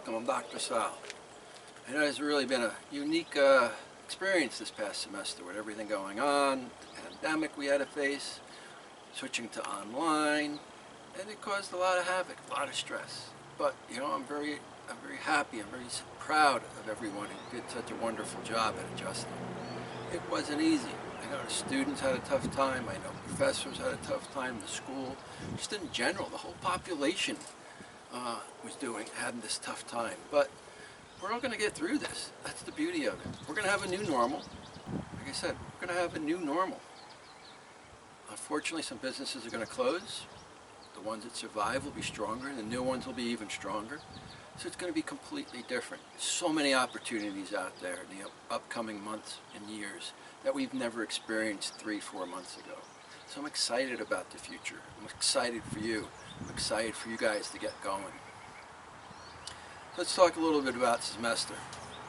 welcome. I'm Dr. Sal. I know it's really been a unique experience this past semester with everything going on, the pandemic we had to face, switching to online, and it caused a lot of havoc, a lot of stress. But you know, I'm very happy, I'm very proud of everyone who did such a wonderful job at adjusting. It wasn't easy. I know the students had a tough time, I know professors had a tough time, the school, just in general, the whole population had this tough time. But we're all going to get through this. That's the beauty of it. We're going to have a new normal. Like I said, we're going to have a new normal. Unfortunately, some businesses are going to close. The ones that survive will be stronger, and the new ones will be even stronger. So it's going to be completely different. So many opportunities out there in the upcoming months and years that we've never experienced 3-4 months ago. So I'm excited about the future. I'm excited for you. I'm excited for you guys to get going. Let's talk a little bit about the semester.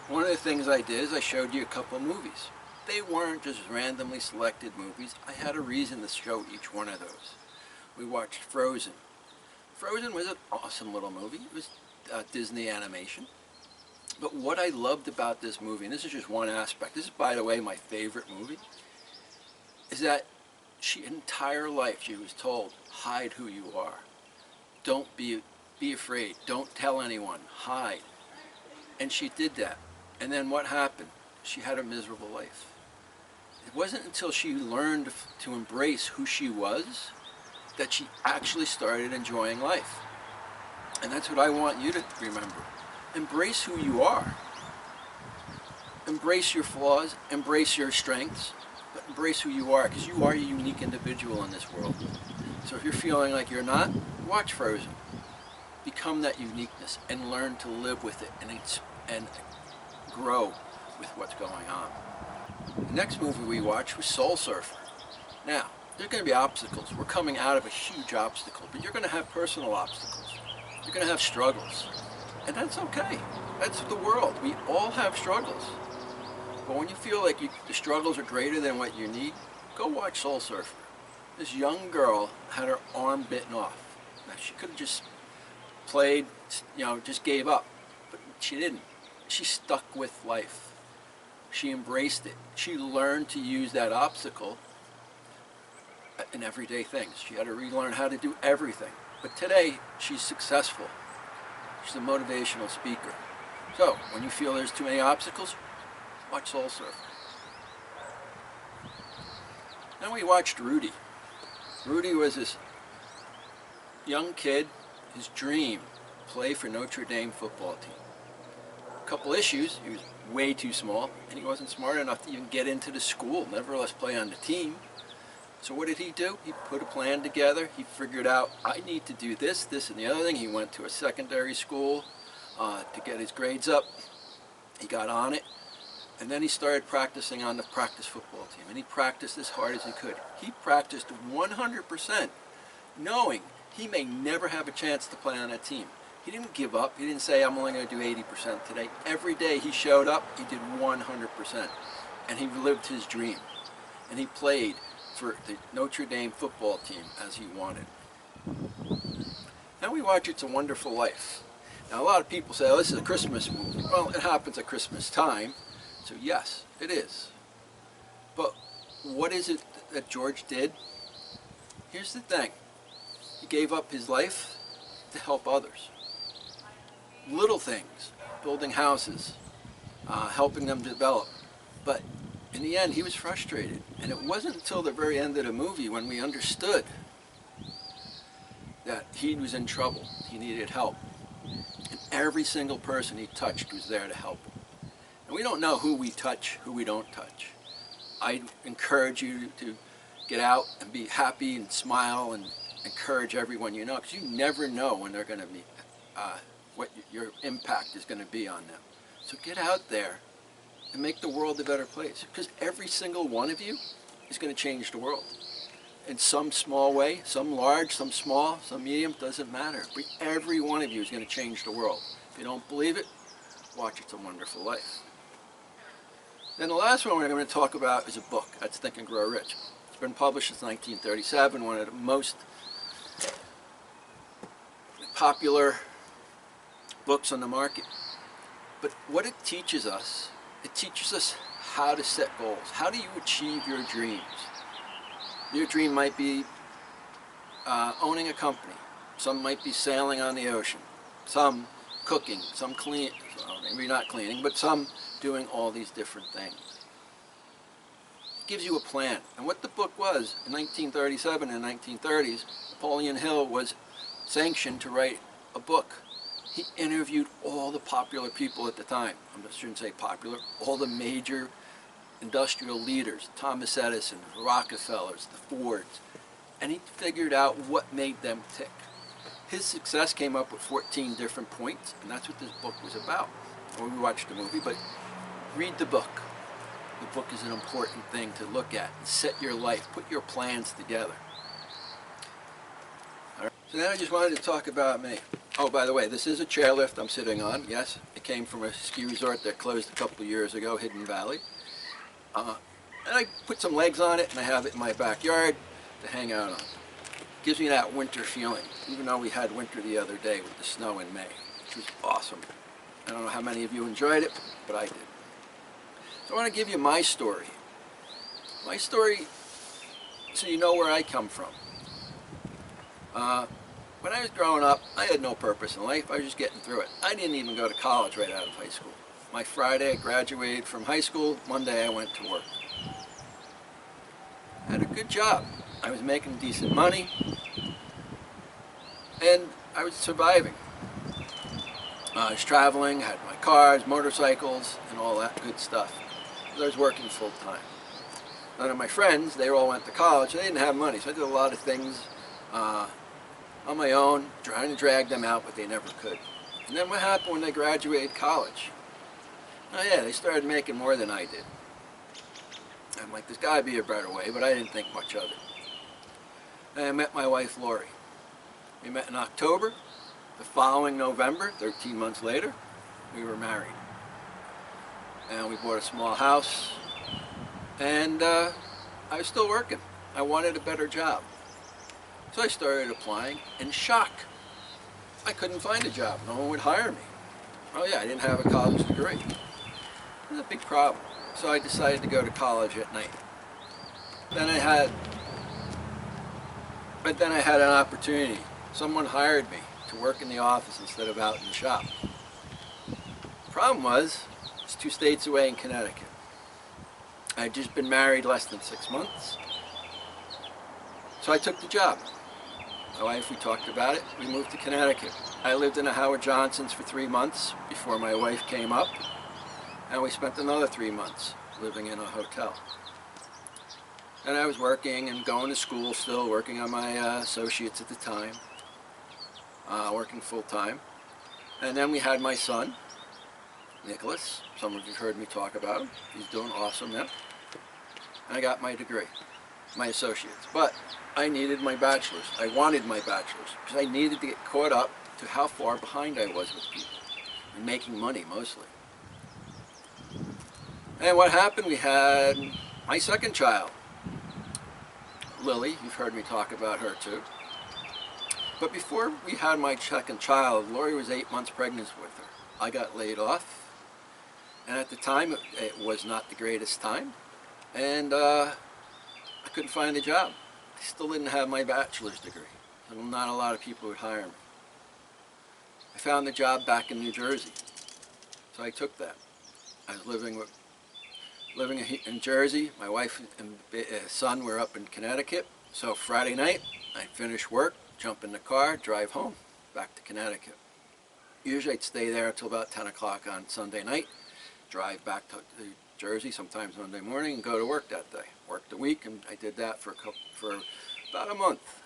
One of the things I did is I showed you a couple of movies. They weren't just randomly selected movies. I had a reason to show each one of those. We watched Frozen. Frozen was an awesome little movie. It was Disney animation. But what I loved about this movie, and this is just one aspect, this is, by the way, my favorite movie, is that entire life she was told, hide who you are. Don't be afraid. Don't tell anyone. Hide. And she did that. And then what happened? She had a miserable life. It wasn't until she learned to embrace who she was that she actually started enjoying life. And that's what I want you to remember. Embrace who you are. Embrace your flaws. Embrace your strengths. But embrace who you are, because you are a unique individual in this world. So if you're feeling like you're not, watch Frozen. Become that uniqueness and learn to live with it and grow with what's going on. The next movie we watched was Soul Surfer. Now, there's going to be obstacles. We're coming out of a huge obstacle, but you're going to have personal obstacles. You're going to have struggles. And that's okay. That's the world. We all have struggles. But when you feel like the struggles are greater than what you need, go watch Soul Surfer. This young girl had her arm bitten off. Now, she could have just played, just gave up. But she didn't. She stuck with life. She embraced it. She learned to use that obstacle in everyday things. She had to relearn how to do everything. But today, she's successful. She's a motivational speaker. So, when you feel there's too many obstacles, watch Soul Surfer. Then we watched Rudy. Rudy was this young kid, his dream, play for Notre Dame football team. A couple issues, he was way too small, and he wasn't smart enough to even get into the school, nevertheless play on the team. So what did he do? He put a plan together. He figured out, I need to do this, this, and the other thing. He went to a secondary school to get his grades up. He got on it. And then he started practicing on the practice football team. And he practiced as hard as he could. He practiced 100%, knowing he may never have a chance to play on that team. He didn't give up. He didn't say, I'm only going to do 80% today. Every day he showed up, he did 100%. And he lived his dream. And he played for the Notre Dame football team as he wanted. Now we watch It's a Wonderful Life. Now a lot of people say, oh, this is a Christmas movie. Well, it happens at Christmas time. So yes, it is. But what is it that George did? Here's the thing. He gave up his life to help others. Little things, building houses, helping them develop. But in the end, he was frustrated. And it wasn't until the very end of the movie when we understood that he was in trouble. He needed help. And every single person he touched was there to help him. And we don't know who we touch, who we don't touch. I encourage you to get out and be happy and smile and encourage everyone you know, because you never know when they're going to be, what your impact is going to be on them. So get out there and make the world a better place, because every single one of you is going to change the world. In some small way, some large, some small, some medium, doesn't matter. But every one of you is going to change the world. If you don't believe it, watch It's a Wonderful Life. Then the last one we're going to talk about is a book. That's Think and Grow Rich. It's been published since 1937, one of the most popular books on the market. But what it teaches us how to set goals. How do you achieve your dreams? Your dream might be owning a company. Some might be sailing on the ocean. Some cooking, some clean, well, maybe not cleaning, but some doing all these different things. It gives you a plan. And what the book was, in 1937 and 1930s, Napoleon Hill was sanctioned to write a book. He interviewed all the popular people at the time. I shouldn't say popular, all the major industrial leaders, Thomas Edison, the Rockefellers, the Fords, and he figured out what made them tick. His success came up with 14 different points, and that's what this book was about. Well, we watched the movie, but read the book. The book is an important thing to look at. Set your life, put your plans together. All right. So now I just wanted to talk about me. Oh, by the way, this is a chairlift I'm sitting on. Yes, it came from a ski resort that closed a couple of years ago, Hidden Valley. And I put some legs on it, and I have it in my backyard to hang out on. Gives me that winter feeling, even though we had winter the other day with the snow in May, which was awesome. I don't know how many of you enjoyed it, but I did. So I want to give you my story. My story, so you know where I come from. When I was growing up, I had no purpose in life. I was just getting through it. I didn't even go to college right out of high school. My Friday, I graduated from high school. Monday, I went to work. I had a good job. I was making decent money, and I was surviving. I was traveling, had my cars, motorcycles, and all that good stuff. I was working full time. None of my friends, they all went to college. They didn't have money, so I did a lot of things on my own, trying to drag them out, but they never could. And then what happened when they graduated college? Oh yeah, they started making more than I did. I'm like, there's got to be a better way, but I didn't think much of it. And I met my wife, Lori. We met in October. The following November, 13 months later, we were married. And we bought a small house. And I was still working. I wanted a better job. So I started applying. In shock, I couldn't find a job. No one would hire me. Oh yeah, I didn't have a college degree. It was a big problem. So I decided to go to college at night. Then I had an opportunity. Someone hired me to work in the office instead of out in the shop. The problem was, it's 2 states away in Connecticut. I had just been married less than 6 months. So I took the job. My wife, we talked about it. We moved to Connecticut. I lived in a Howard Johnson's for 3 months before my wife came up. And we spent another 3 months living in a hotel. And I was working and going to school still, working on my associates at the time, working full time. And then we had my son, Nicholas. Some of you heard me talk about him. He's doing awesome now. And I got my degree, my associates. But I needed my bachelor's. I wanted my bachelor's because I needed to get caught up to how far behind I was with people and making money mostly. And what happened, we had my second child, Lily. You've heard me talk about her too. But before we had my second child, Lori was 8 months pregnant with her. I got laid off, and at the time it was not the greatest time, and I couldn't find a job. I still didn't have my bachelor's degree, so not a lot of people would hire me. I found a job back in New Jersey, so I took that. I was living in Jersey. My wife and son were up in Connecticut. So Friday night, I'd finish work, jump in the car, drive home, back to Connecticut. Usually I'd stay there until about 10 o'clock on Sunday night, drive back to Jersey, sometimes Monday morning, and go to work that day. Worked a week, and I did that for about a month.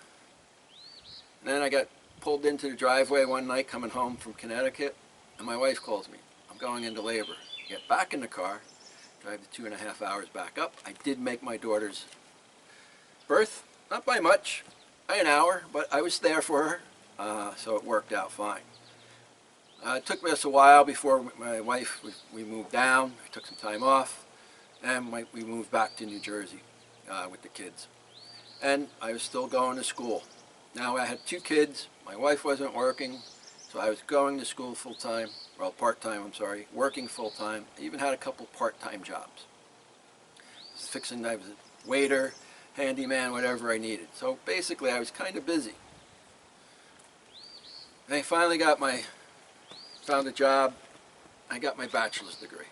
And then I got pulled into the driveway one night coming home from Connecticut, and my wife calls me. I'm going into labor. Get back in the car, drive the 2.5 hours back up. I did make my daughter's birth, not by much, by an hour, but I was there for her, so it worked out fine. It took us a while before my wife, we moved down. I took some time off, and we moved back to New Jersey with the kids. And I was still going to school. Now I had 2 kids, my wife wasn't working, So I was going to school full-time, well, part-time, I'm sorry, working full-time. I even had a couple part-time jobs. I was a waiter, handyman, whatever I needed. So basically I was kind of busy. And I finally found a job. I got my bachelor's degree.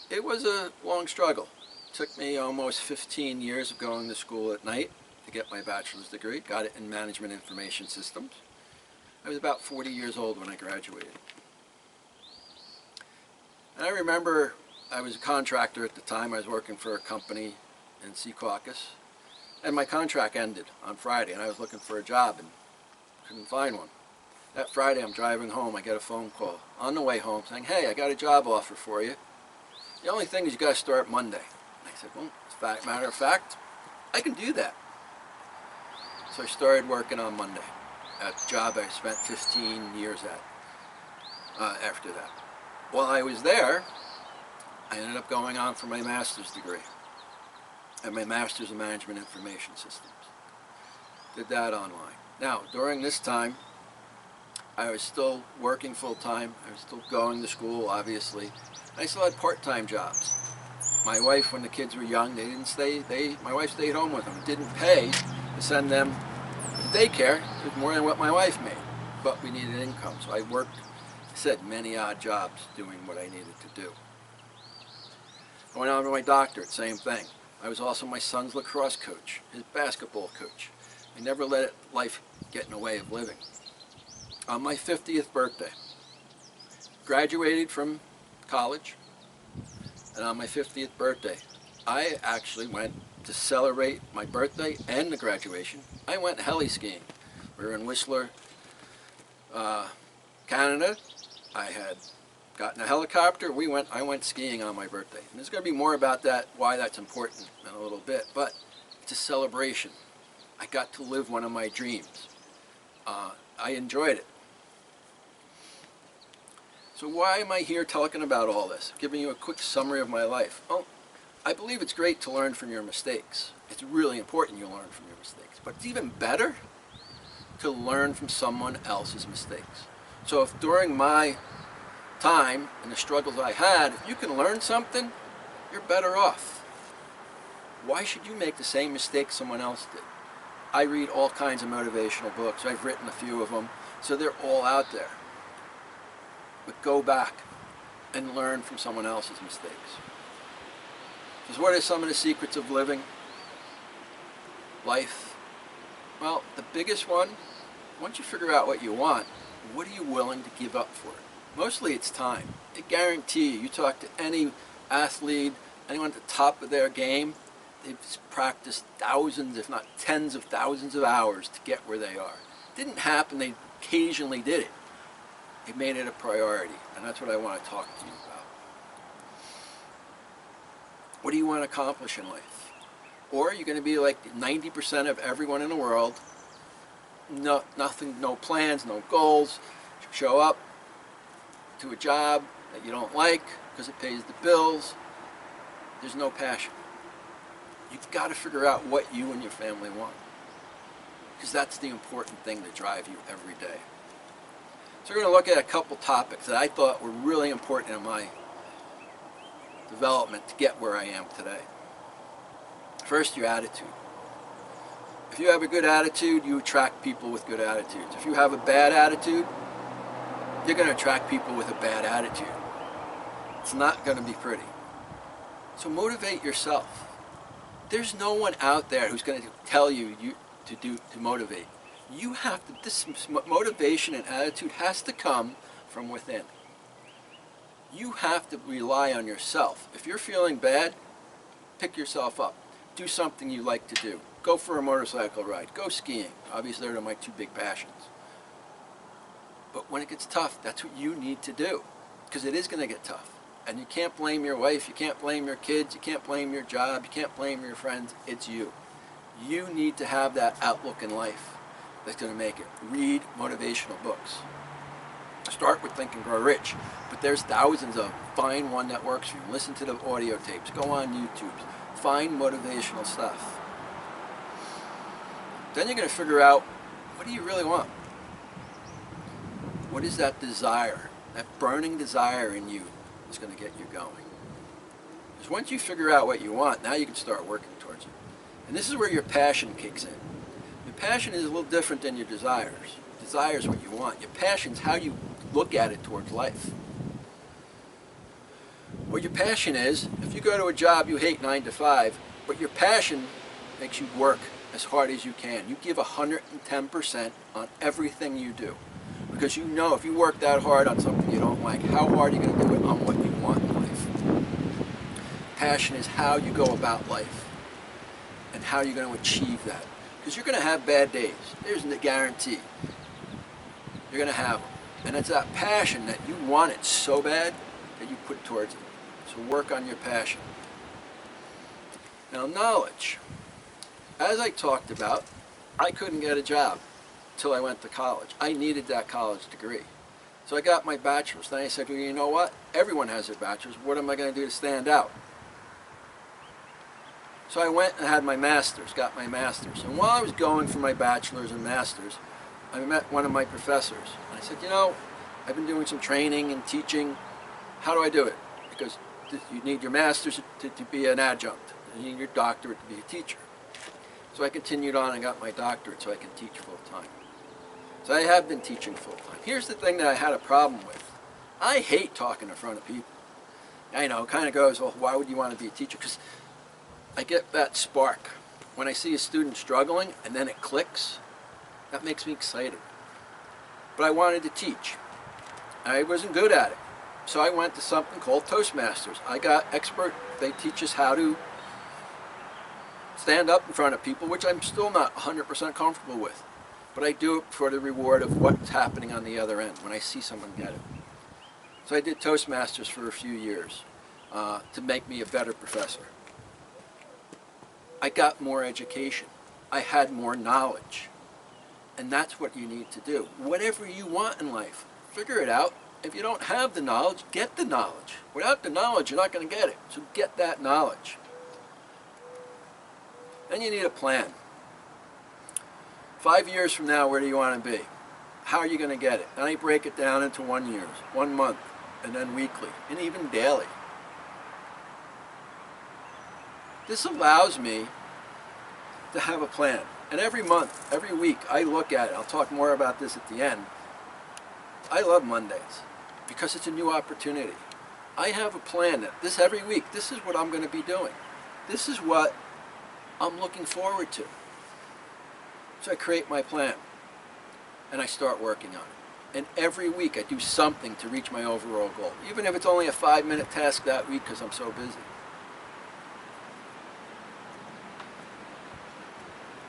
It was a long struggle. It took me almost 15 years of going to school at night to get my bachelor's degree. Got it in Management Information Systems. I was about 40 years old when I graduated. And I remember I was a contractor at the time. I was working for a company in Secaucus. And my contract ended on Friday, and I was looking for a job and couldn't find one. That Friday I'm driving home. I get a phone call on the way home saying, "Hey, I got a job offer for you. The only thing is you got to start Monday." And I said, "Well, as a matter of fact, I can do that." So I started working on Monday at the job I spent 15 years at after that. While I was there, I ended up going on for my master's degree. I had my master's in Management Information Systems. Did that online. Now, during this time, I was still working full-time. I was still going to school, obviously. I still had part-time jobs. My wife, when the kids were young, my wife stayed home with them. It didn't pay to send them to daycare. It was more than what my wife made. But we needed income, so I worked, many odd jobs doing what I needed to do. I went on to my doctorate, same thing. I was also my son's lacrosse coach, his basketball coach. I never let life get in the way of living. On my 50th birthday, graduated from college, and on my 50th birthday, I actually went to celebrate my birthday and the graduation. I went heli skiing. We were in Whistler, Canada. I had gotten a helicopter. I went skiing on my birthday. And there's going to be more about that, why that's important in a little bit, but it's a celebration. I got to live one of my dreams. I enjoyed it. So why am I here talking about all this? Giving you a quick summary of my life. Well, I believe it's great to learn from your mistakes. It's really important you learn from your mistakes. But it's even better to learn from someone else's mistakes. So if during my time and the struggles I had, if you can learn something, you're better off. Why should you make the same mistake someone else did? I read all kinds of motivational books. I've written a few of them, so they're all out there. But go back and learn from someone else's mistakes. So what are some of the secrets of living life? Well, the biggest one, once you figure out what you want, what are you willing to give up for it? Mostly it's time. I guarantee you talk to any athlete, anyone at the top of their game, they've practiced thousands, if not tens of thousands of hours to get where they are. It didn't happen, they occasionally did it. They made it a priority, and that's what I want to talk to you about. What do you want to accomplish in life? Or you're going to be like 90% of everyone in the world, nothing, no plans, no goals, show up to a job that you don't like because it pays the bills, there's no passion. You've got to figure out what you and your family want, because that's the important thing to drive you every day. So we're going to look at a couple topics that I thought were really important in my development to get where I am today. First, your attitude. If you have a good attitude, you attract people with good attitudes. If you have a bad attitude, you're going to attract people with a bad attitude. It's not going to be pretty. So motivate yourself. There's no one out there who's going to tell you to motivate. You have to, this motivation and attitude has to come from within. You have to rely on yourself. If you're feeling bad, pick yourself up. Do something you like to do. Go for a motorcycle ride. Go skiing. Obviously, they're my two big passions. But when it gets tough, that's what you need to do, because it is going to get tough. And you can't blame your wife, you can't blame your kids, you can't blame your job, you can't blame your friends. It's you. You need to have that outlook in life that's going to make it. Read motivational books. Start with Think and Grow Rich, but there's thousands of them. Find one that works for you. Listen to the audio tapes. Go on YouTube. Find motivational stuff. Then you're going to figure out, what do you really want? What is that desire? That burning desire in you is going to get you going. Because once you figure out what you want, now you can start working towards it. And this is where your passion kicks in. Your passion is a little different than your desires. Desire is what you want. Your passion is how you look at it towards life. What your passion is, if you go to a job you hate 9 to 5, but your passion makes you work as hard as you can. You give 110% on everything you do. Because you know if you work that hard on something you don't like, how hard are you going to do it on what you want in life? Passion is how you go about life and how you're going to achieve that. Because you're going to have bad days. There's a guarantee. You're going to have them. And it's that passion that you want it so bad that you put towards it. So work on your passion. Now knowledge. As I talked about, I couldn't get a job until I went to college. I needed that college degree. So I got my bachelor's. Then I said, well, you know what? Everyone has their bachelor's. What am I going to do to stand out? So I went and had my master's, got my master's. And while I was going for my bachelor's and master's, I met one of my professors. And I said, you know, I've been doing some training and teaching. How do I do it? Because you need your master's to be an adjunct. And you need your doctorate to be a teacher. So I continued on and got my doctorate so I can teach full time. So I have been teaching full time. Here's the thing that I had a problem with. I hate talking in front of people. I know, it kind of goes, well, why would you want to be a teacher? Because I get that spark. When I see a student struggling and then it clicks, that makes me excited. But I wanted to teach. I wasn't good at it. So I went to something called Toastmasters. I got expert. They teach us how to stand up in front of people, which I'm still not 100% comfortable with. But I do it for the reward of what's happening on the other end when I see someone get it. So I did Toastmasters for a few years to make me a better professor. I got more education. I had more knowledge. And that's what you need to do. Whatever you want in life, figure it out. If you don't have the knowledge, get the knowledge. Without the knowledge, you're not going to get it. So get that knowledge. Then you need a plan. 5 years from now, where do you want to be? How are you going to get it? And I break it down into 1 year, 1 month, and then weekly, and even daily. This allows me to have a plan. And every month, every week, I look at it. I'll talk more about this at the end. I love Mondays because it's a new opportunity. I have a plan that every week, this is what I'm going to be doing. This is what I'm looking forward to. So I create my plan and I start working on it. And every week I do something to reach my overall goal, even if it's only a 5-minute task that week because I'm so busy.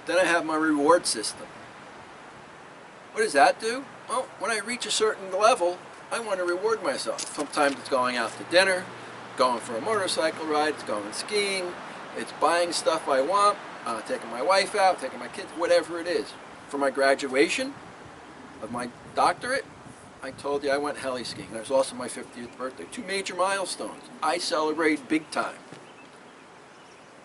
Then I have my reward system. What does that do? Well, when I reach a certain level, I want to reward myself. Sometimes it's going out to dinner, going for a motorcycle ride, it's going skiing, it's buying stuff I want, taking my wife out, taking my kids, whatever it is. For my graduation of my doctorate, I told you I went heli skiing. That was also my 50th birthday. 2 major milestones. I celebrate big time.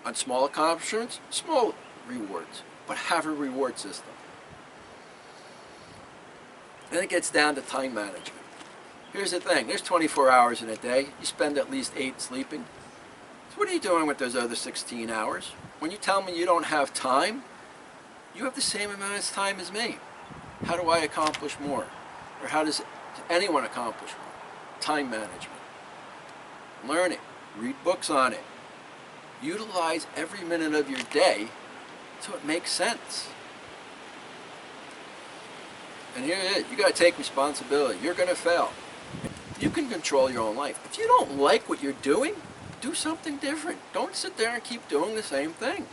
On small accomplishments, small rewards, but have a reward system. Then it gets down to time management. Here's the thing, there's 24 hours in a day. You spend at least 8 sleeping. So what are you doing with those other 16 hours? When you tell me you don't have time, you have the same amount of time as me. How do I accomplish more? Or how does anyone accomplish more? Time management. Learn it. Read books on it. Utilize every minute of your day so it makes sense. And here it is. You got to take responsibility. You're going to fail. You can control your own life. If you don't like what you're doing, do something different. Don't sit there and keep doing the same thing.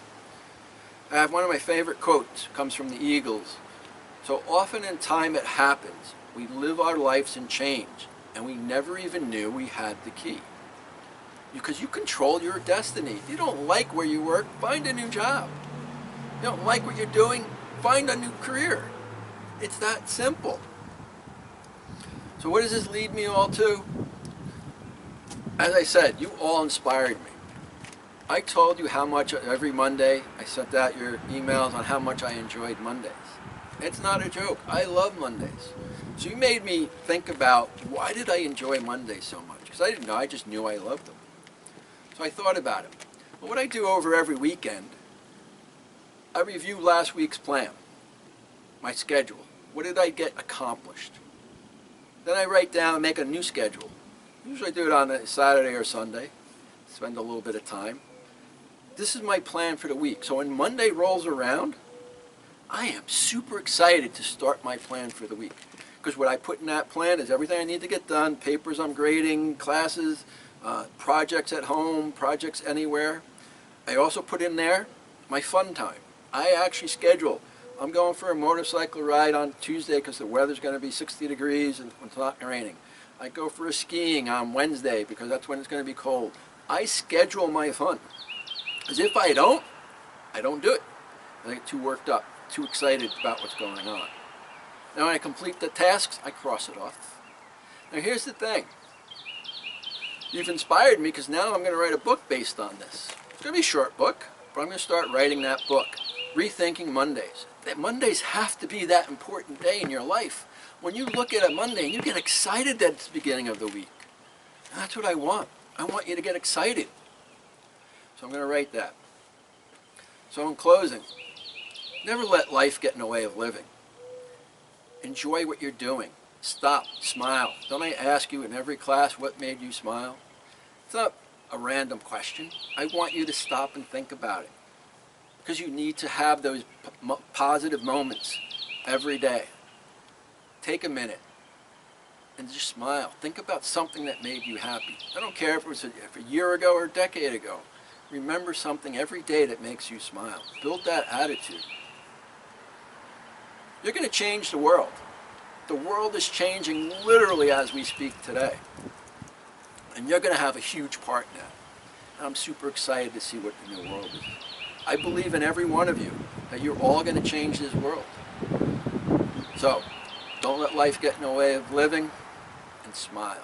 I have one of my favorite quotes. Comes from the Eagles. So often in time it happens. We live our lives in change, and we never even knew we had the key. Because you control your destiny. If you don't like where you work, find a new job. If you don't like what you're doing, find a new career. It's that simple. So what does this lead me all to? As I said, you all inspired me. I told you how much every Monday I sent out your emails on how much I enjoyed Mondays. It's not a joke. I love Mondays. So you made me think about, why did I enjoy Mondays so much? Because I didn't know, I just knew I loved them. So I thought about it. Well, what I do over every weekend, I review last week's plan, my schedule. What did I get accomplished? Then I write down and make a new schedule. Usually I do it on a Saturday or Sunday, spend a little bit of time. This is my plan for the week. So when Monday rolls around, I am super excited to start my plan for the week. Because what I put in that plan is everything I need to get done, papers I'm grading, classes, projects at home, projects anywhere. I also put in there my fun time. I actually schedule, I'm going for a motorcycle ride on Tuesday because the weather's going to be 60 degrees and it's not raining. I go for a skiing on Wednesday because that's when it's going to be cold. I schedule my fun. Because if I don't do it. I get too worked up, too excited about what's going on. Now when I complete the tasks, I cross it off. Now here's the thing. You've inspired me because now I'm going to write a book based on this. It's going to be a short book, but I'm going to start writing that book. Rethinking Mondays. That Mondays have to be that important day in your life. When you look at a Monday and you get excited that it's the beginning of the week. That's what I want. I want you to get excited. So I'm going to write that. So in closing, never let life get in the way of living. Enjoy what you're doing. Stop, smile. Don't I ask you in every class what made you smile? It's not a random question. I want you to stop and think about it. Because you need to have those positive moments every day. Take a minute and just smile. Think about something that made you happy. I don't care if it was a year ago or a decade ago. Remember something every day that makes you smile. Build that attitude. You're going to change the world. The world is changing literally as we speak today. And you're going to have a huge part in that. And I'm super excited to see what the new world is. I believe in every one of you that you're all going to change this world. So, don't let life get in the way of living, and smile.